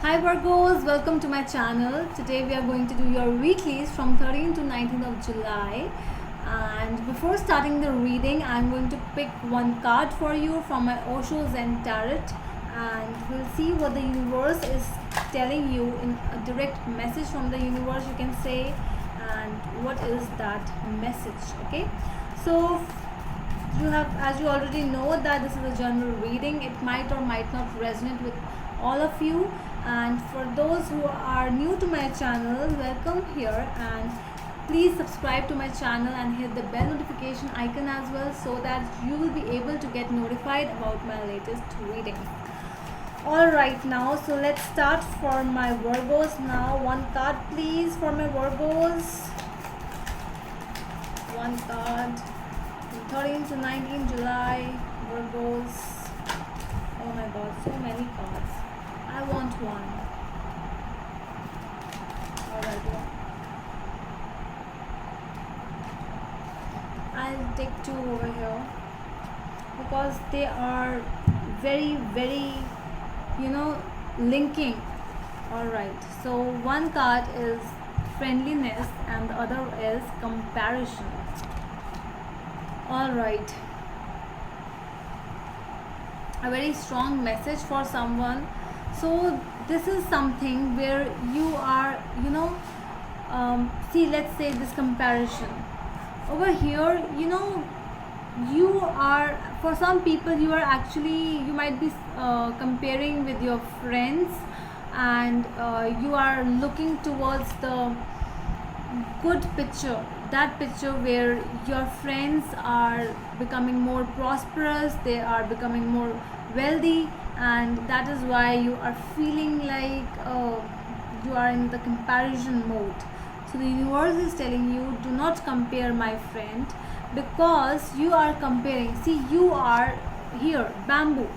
Hi Virgos, welcome to my channel. Today we are going to do your weeklies from 13th to 19th of July. And before starting the reading, I'm going to pick one card for you from my Osho Zen Tarot, and we'll see what the universe is telling you in a direct message from the universe, you can say, and what is that message. Okay, so you have, as you already know, that this is a general reading. It might or might not resonate with all of you, and for those who are new to my channel, welcome here, and please subscribe to my channel and hit the bell notification icon as well, so that you will be able to get notified about my latest reading. All right, now so let's start for my Virgos now. One card please for my Virgos. One card from 13 to 19 July, Virgos. Oh my god, so many cards. I want one. Alright, I'll take two over here because they are very, linking. Alright, so one card is friendliness and the other is comparison. Alright, a very strong message for someone. So this is something where you are, see, let's say this comparison over here, you are, for some people, you are actually, you might be comparing with your friends, and you are looking towards the good picture, that picture where your friends are becoming more prosperous, they are becoming more wealthy, and that is why you are feeling like you are in the comparison mode. So the universe is telling you, do not compare, my friend, because you are comparing. See, you are here, bamboo,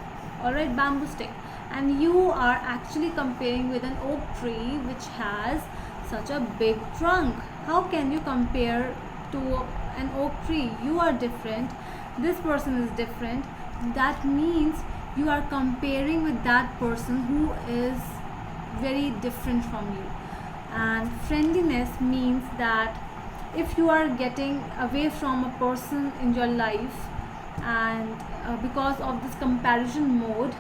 alright, bamboo stick, and you are actually comparing with an oak tree which has such a big trunk. How can you compare to an oak tree? You are different, this person is different. That means you are comparing with that person who is very different from you. And friendliness means that if you are getting away from a person in your life, and because of this comparison mode,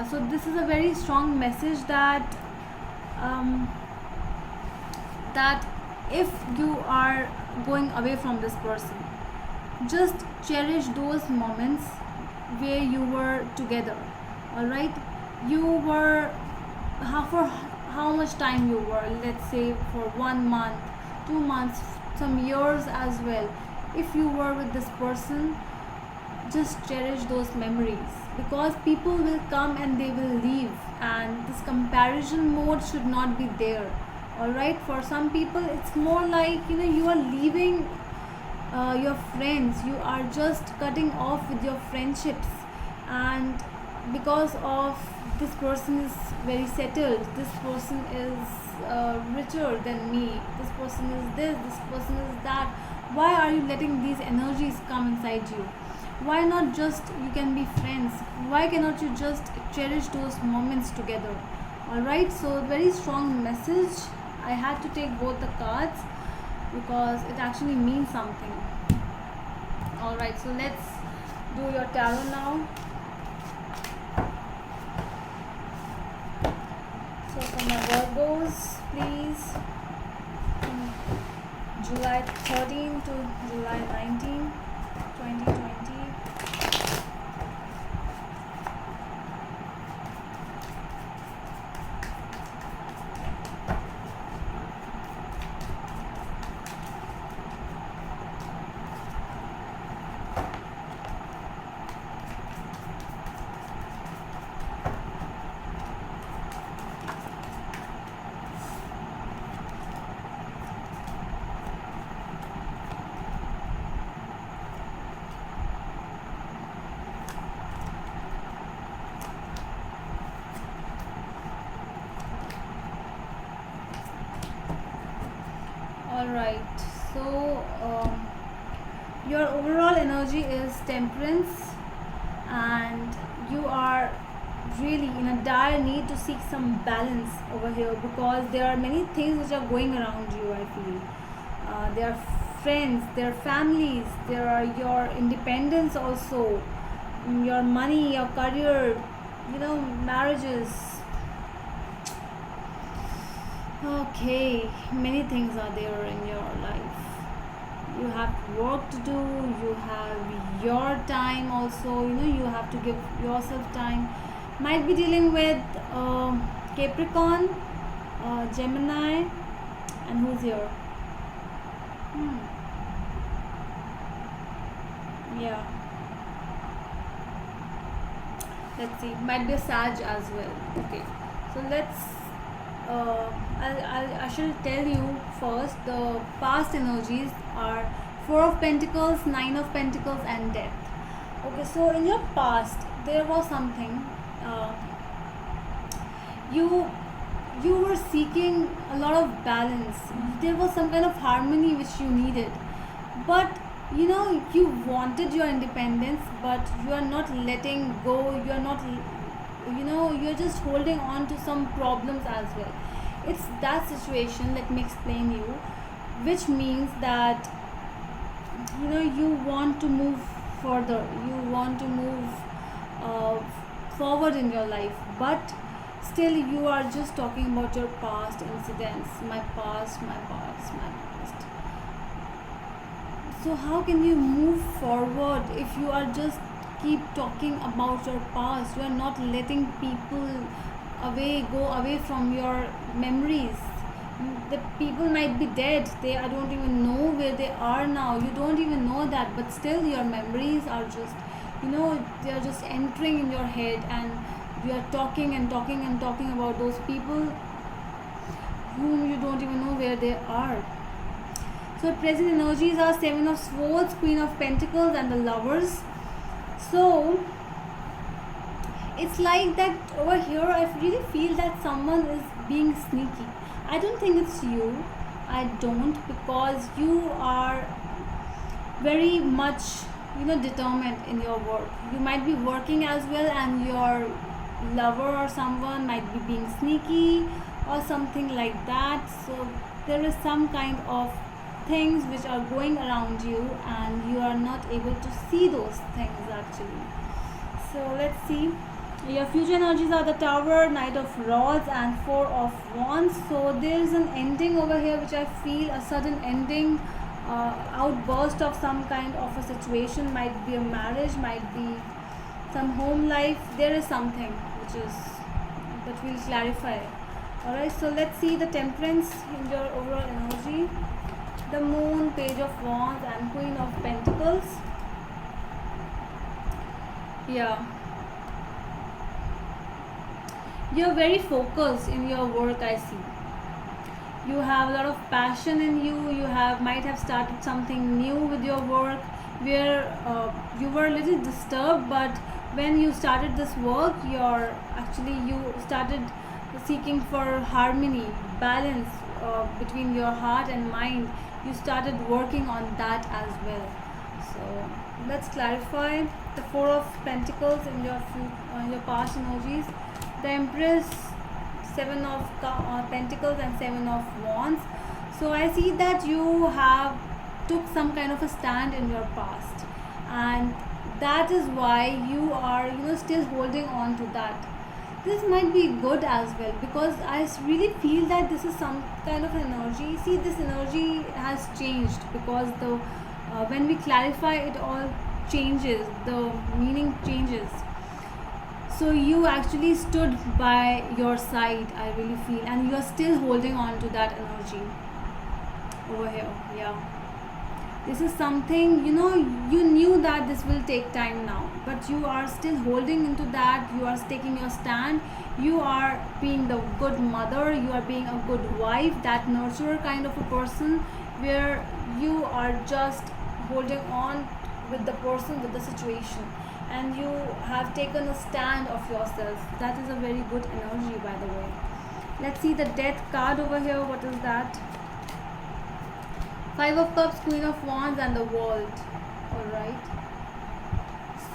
so this is a very strong message that that if you are going away from this person, just cherish those moments where you were together. All right, you were, for how much time you were, let's say for 1 month, 2 months, some years as well. If you were with this person, just cherish those memories, because people will come and they will leave, and this comparison mode should not be there. All right, for some people it's more like, you are leaving your friends, you are just cutting off with your friendships, and because of this person is very settled, this person is richer than me, this person is this person is that. Why are you letting these energies come inside you? Why not just, you can be friends, why cannot you just cherish those moments together? All right, so very strong message. I had to take both the cards because it actually means something. Alright, so let's do your tarot now. So for my Virgos, please, July 13 to July 19, 2020. Alright, so your overall energy is temperance, and you are really in a dire need to seek some balance over here, because there are many things which are going around you, I feel. There are friends, there are families, there are your independence also, your money, your career, marriages. Okay, many things are there in your life. You have work to do, you have your time also, you have to give yourself time. Might be dealing with Capricorn, Gemini, and who's here? Hmm. Yeah, let's see. Might be a Sag as well. Okay, so let's. I shall tell you first. The past energies are Four of Pentacles, Nine of Pentacles, and Death. Okay, so in your past, there was something. Uh, you you were seeking a lot of balance. There was some kind of harmony which you needed, but you wanted your independence, but you are not letting go. You are not, you're just holding on to some problems as well. It's that situation, let me explain you, which means that you want to move further, you want to move uh, forward in your life, but still you are just talking about your past incidents. My past, my past, my past. So how can you move forward if you are just keep talking about your past? You are not letting people go away from your memories. The people might be dead, I don't even know where they are now, you don't even know that, but still your memories are just, they are just entering in your head, and you are talking and talking and talking about those people whom you don't even know where they are. So present energies are Seven of Swords, Queen of Pentacles, and the Lovers. So it's like that over here. I really feel that someone is being sneaky. I don't think it's you. I don't, because you are very much, determined in your work. You might be working as well, and your lover or someone might be being sneaky or something like that. So there is some kind of things which are going around you, and you are not able to see those things actually. So let's see. Your future energies are the Tower, Knight of Rods, and Four of Wands. So there is an ending over here which I feel, a sudden ending, outburst of some kind of a situation. Might be a marriage, might be some home life. There is something which is, that will clarify. Alright, so let's see the Temperance in your overall energy. The Moon, Page of Wands, and Queen of Pentacles. Yeah, you're very focused in your work, I see. You have a lot of passion in you. You might have started something new with your work, where you were a little disturbed, but when you started this work, you started seeking for harmony, balance between your heart and mind. You started working on that as well. So let's clarify the Four of Pentacles in your past energies. The Empress, Seven of Pentacles, and Seven of Wands. So I see that you have took some kind of a stand in your past, and that is why you are still holding on to that. This might be good as well, because I really feel that this is some kind of energy. See, this energy has changed, because the when we clarify, it all changes, the meaning changes. So you actually stood by your side, I really feel, and you are still holding on to that energy over here. Yeah, this is something, you knew that this will take time now, but you are still holding into that. You are taking your stand. You are being the good mother, you are being a good wife, that nurturer kind of a person, where you are just holding on with the person, with the situation, and you have taken a stand of yourself. That is a very good energy, by the way. Let's see the Death card over here. What is that? Five of Cups, Queen of Wands, and the World. Alright,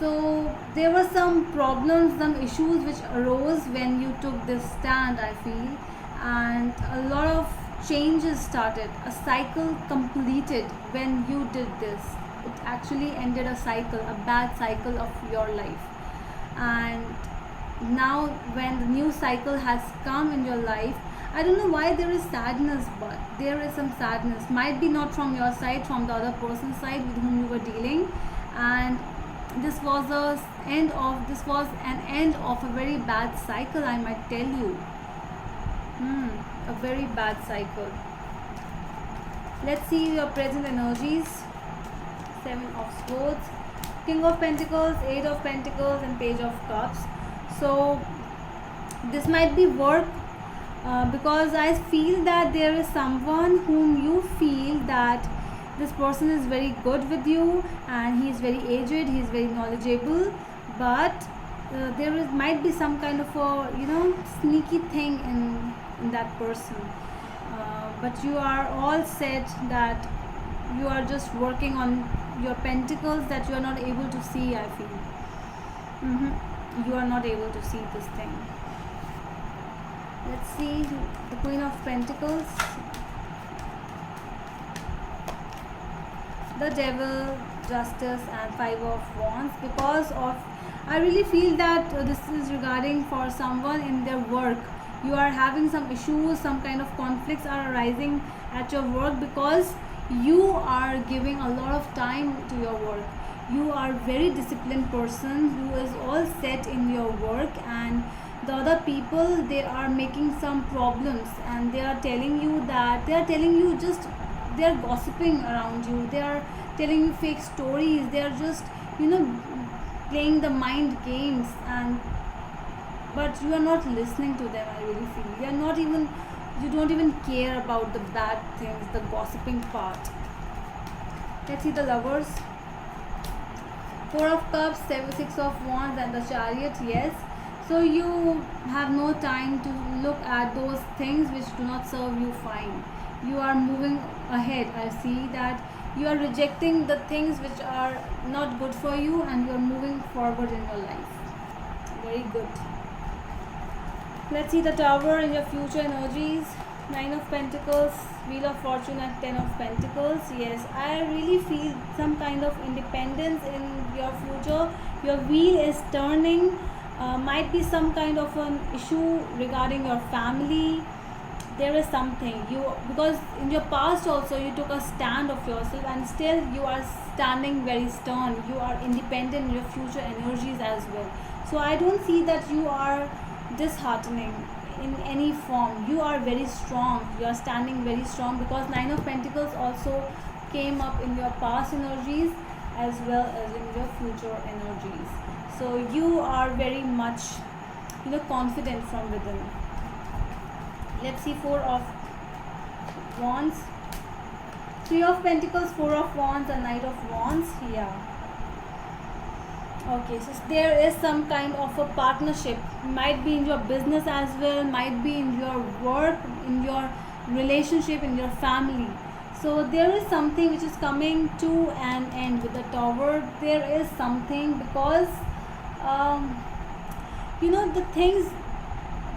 So there were some problems, some issues which arose when you took this stand, I feel, and a lot of changes started. A cycle completed when you did this. It actually ended a cycle, a bad cycle of your life. And now, when the new cycle has come in your life, I don't know why there is sadness, but there is some sadness. Might be not from your side, from the other person's side with whom you were dealing, and this was an end of a very bad cycle, I might tell you. A very bad cycle. Let's see your present energies. 7 of Swords, King of Pentacles, 8 of Pentacles, and Page of Cups. So this might be work, because I feel that there is someone whom you feel that this person is very good with you, and he is very aged, he is very knowledgeable, but might be some kind of a sneaky thing in that person, but you are all set that you are just working on your pentacles that you are not able to see, I feel. You are not able to see this thing. Let's see the Queen of Pentacles, the Devil, Justice, and 5 of Wands. Because of, I really feel that this is regarding for someone in their work. You are having some issues, some kind of conflicts are arising at your work because you are giving a lot of time to your work. You are very disciplined person who is all set in your work, and the other people, they are making some problems, and they are telling you just, they are gossiping around you, they are telling you fake stories, they are just playing the mind games, but you are not listening to them. I really feel you don't even care about the bad things, the gossiping part. Let's see the Lovers, 4 of Cups, 6 of Wands, and the Chariot. Yes, so you have no time to look at those things which do not serve you fine. You are moving ahead. I see that you are rejecting the things which are not good for you, and you are moving forward in your life. Very good. Let's see the Tower in your future energies. 9 of Pentacles, Wheel of Fortune, and 10 of Pentacles. Yes, I really feel some kind of independence in your future. Your wheel is turning. Might be some kind of an issue regarding your family. There is something because in your past also you took a stand of yourself, and still you are standing very stern. You are independent in your future energies as well. So I don't see that you are disheartening in any form. You are very strong. You are standing very strong, because 9 of Pentacles also came up in your past energies as well as in your future energies. So you are very much confident from within. Let's see 4 of Wands, 3 of Pentacles, 4 of Wands, and Knight of Wands. Yeah. Okay, so there is some kind of a partnership. Might be in your business as well, might be in your work, in your relationship, in your family. So there is something which is coming to an end with the Tower. There is something because the things,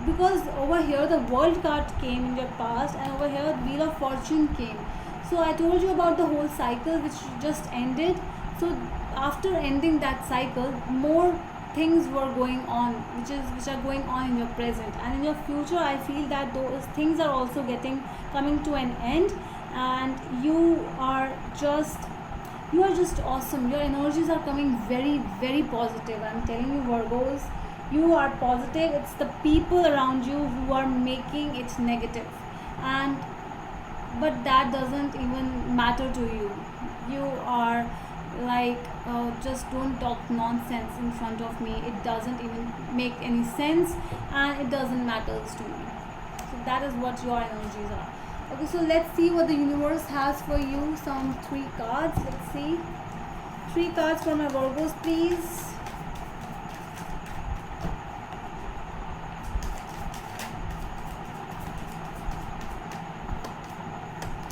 because over here the World card came in your past, and over here the Wheel of Fortune came. So I told you about the whole cycle which just ended. So after ending that cycle, more things were going on which are going on in your present, and in your future I feel that those things are also coming to an end, and you are just awesome. Your energies are coming very, very positive. I'm telling you, Virgos, you are positive. It's the people around you who are making it negative, but that doesn't even matter to you. You are like, just don't talk nonsense in front of me. It doesn't even make any sense, and it doesn't matter to me. So that is what your energies are. Okay, so let's see what the universe has for you. Some 3 cards. Let's see 3 cards for my Virgos, please.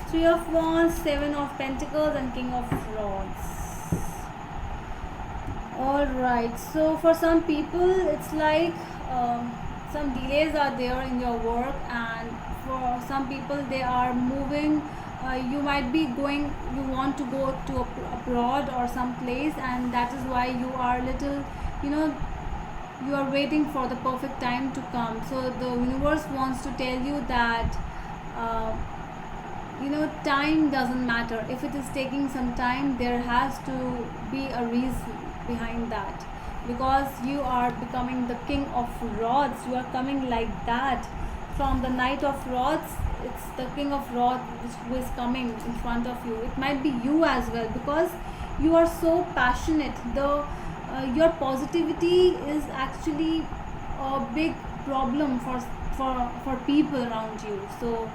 Three of Wands, 7 of Pentacles, and King of Rods. All right. So for some people, it's like some delays are there in your work, and for some people, they are moving. You might be going. You want to go to abroad or some place, and that is why you are little. You know, you are waiting for the perfect time to come. So the universe wants to tell you that. Time doesn't matter. If it is taking some time, there has to be a reason behind that, because you are becoming the king of rods. You are coming like that from the knight of rods. It's the king of rods who is coming in front of you. It might be you as well, because you are so passionate. The your positivity is actually a big problem for people around you. So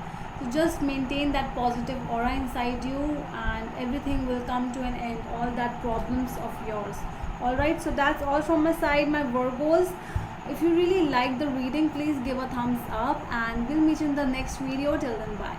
just maintain that positive aura inside you, and everything will come to an end, all that problems of yours. All right, so that's all from my side, my Virgos. If you really like the reading, please give a thumbs up, and we'll meet you in the next video. Till then, bye.